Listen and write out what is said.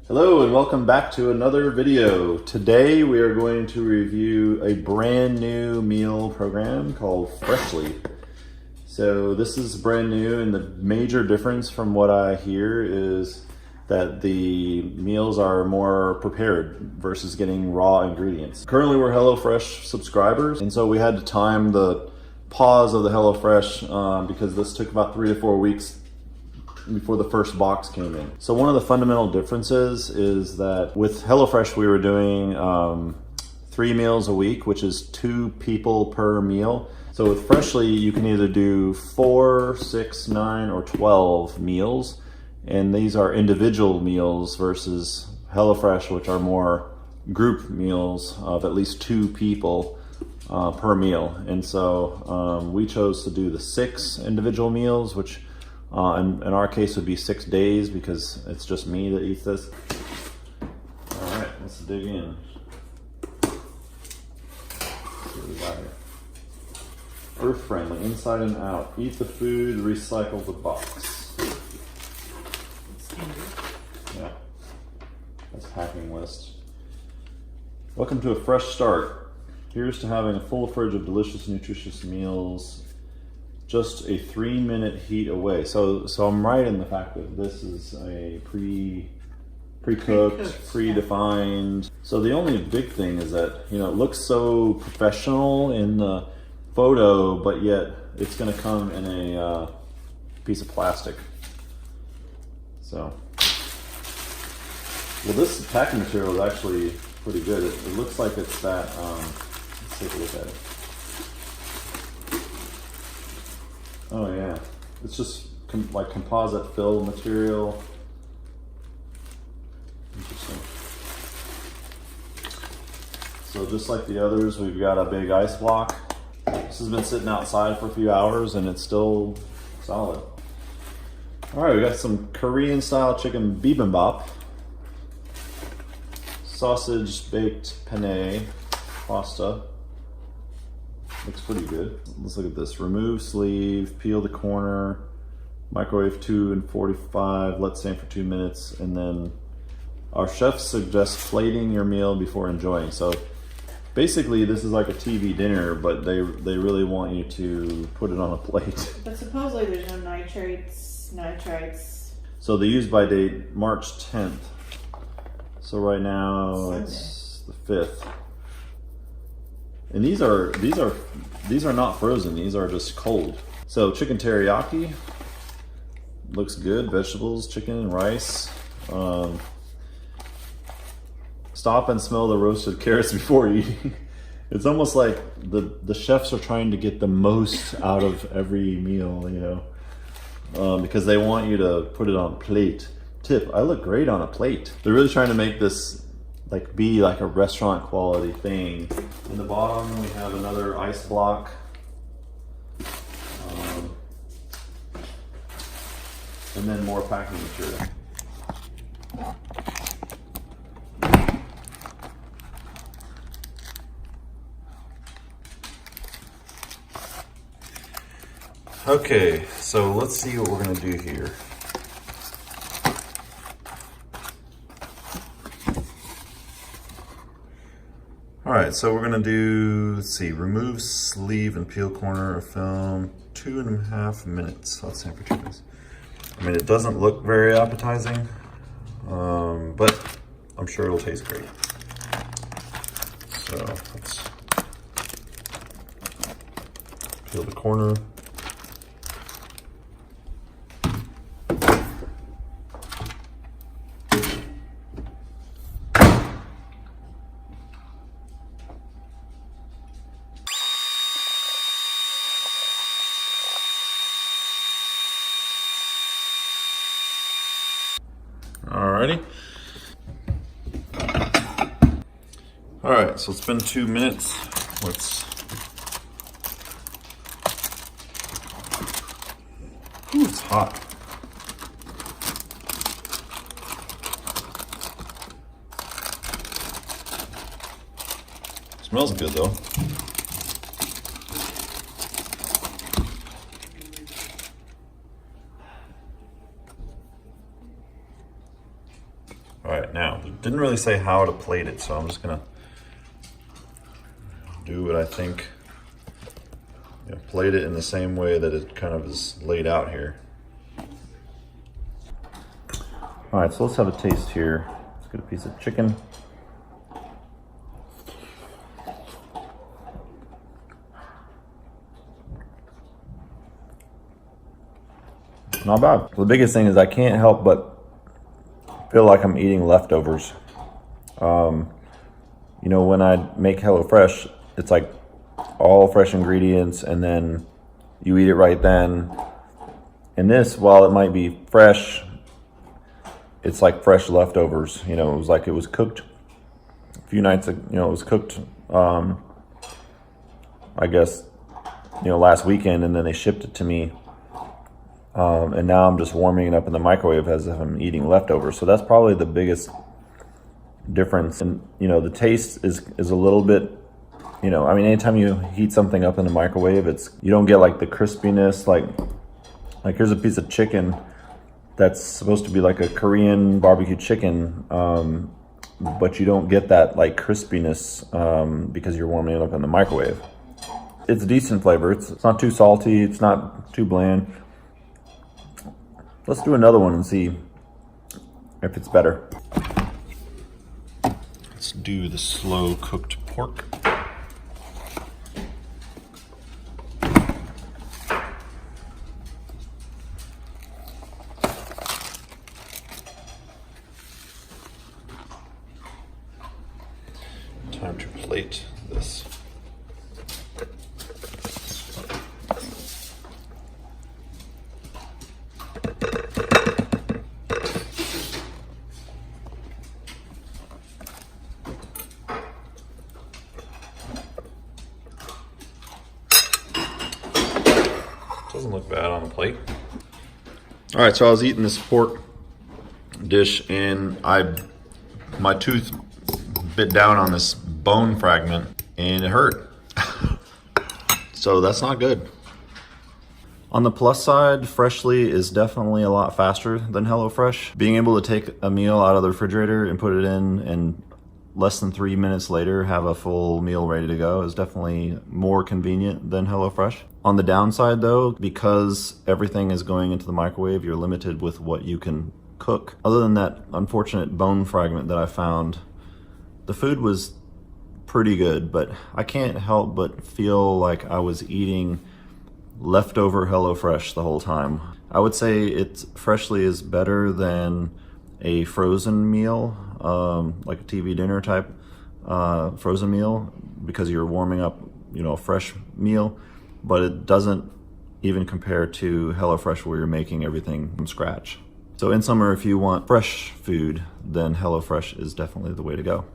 Hello and welcome back to another video. Today we are going to review a brand new meal program called Freshly. So this is brand new, and the major difference from what I hear is that the meals are more prepared versus getting raw ingredients. Currently we're HelloFresh subscribers, and so we had to time the pause of the HelloFresh because this took about 3 to 4 weeks before the first box came in. So one of the fundamental differences is that with HelloFresh we were doing 3 meals a week, which is 2 people per meal. So with Freshly you can either do 4, 6, 9, or 12 meals, and these are individual meals versus HelloFresh, which are more group meals of at least 2 people per meal. And so we chose to do the 6 individual meals, which in our case would be 6 days because it's just me that eats this. All right, let's dig in. Let's see what we got here. Earth friendly, inside and out. Eat the food, recycle the box. Yeah, that's packing list. Welcome to a fresh start. Here's to having a full fridge of delicious, nutritious meals. Just a 3-minute heat away. So I'm right in the fact that this is a pre-cooked, predefined. So the only big thing is that, you know, it looks so professional in the photo, but yet it's going to come in a piece of plastic. So, well, this packing material is actually pretty good. It looks like it's that. Let's take a look at it. Oh yeah, it's just like composite fill material. Interesting. So just like the others, we've got a big ice block. This has been sitting outside for a few hours and it's still solid. All right, we got some Korean style chicken bibimbap. Sausage baked penne pasta. Looks pretty good. Let's look at this. Remove sleeve, peel the corner, microwave 245, let stand for 2 minutes, and then our chef suggests plating your meal before enjoying. So basically this is like a TV dinner, but they really want you to put it on a plate. But supposedly there's no nitrites. So the use by date, March 10th. So right now Sunday. It's the 5th. And these are not frozen. These are just cold. So chicken teriyaki looks good. Vegetables, chicken, and rice. Stop and smell the roasted carrots before eating. It's almost like the chefs are trying to get the most out of every meal, you know, because they want you to put it on a plate. Tip: I look great on a plate. They're really trying to make this be like a restaurant quality thing. In the bottom we have another ice block. And then more packing material. Okay, so let's see what we're gonna do here. All right, so we're gonna do, let's see, remove sleeve and peel corner of film, 2.5 minutes. Let's say for 2 minutes. I mean, it doesn't look very appetizing, but I'm sure it'll taste great. So let's peel the corner. Alrighty. All right, so it's been 2 minutes. Ooh, it's hot. Smells good though. All right, now, it didn't really say how to plate it, so I'm just gonna do what I think. You know, plate it in the same way that it kind of is laid out here. All right, so let's have a taste here. Let's get a piece of chicken. Not bad. The biggest thing is I can't help but feel like I'm eating leftovers. You know, when I make HelloFresh, it's like all fresh ingredients and then you eat it right then. And this, while it might be fresh, it's like fresh leftovers. You know, it was like it was cooked a few nights ago. You know, it was cooked, I guess, you know, last weekend, and then they shipped it to me. And now I'm just warming it up in the microwave as if I'm eating leftovers. So that's probably the biggest difference. And, you know, the taste is a little bit, you know, I mean, anytime you heat something up in the microwave, you don't get like the crispiness, like here's a piece of chicken that's supposed to be like a Korean barbecue chicken, but you don't get that like crispiness because you're warming it up in the microwave. It's a decent flavor. It's not too salty. It's not too bland. Let's do another one and see if it's better. Let's do the slow cooked pork. Time to plate this. Doesn't look bad on the plate. All right, so I was eating this pork dish and my tooth bit down on this bone fragment and it hurt. So that's not good. On the plus side, Freshly is definitely a lot faster than HelloFresh. Being able to take a meal out of the refrigerator and put it in and less than 3 minutes later have a full meal ready to go is definitely more convenient than HelloFresh. On the downside though, because everything is going into the microwave, you're limited with what you can cook. Other than that unfortunate bone fragment that I found, the food was pretty good, but I can't help but feel like I was eating leftover HelloFresh the whole time. I would say Freshly is better than a frozen meal, like a TV dinner type frozen meal, because you're warming up, you know, a fresh meal, but it doesn't even compare to HelloFresh where you're making everything from scratch. So in summer, if you want fresh food, then HelloFresh is definitely the way to go.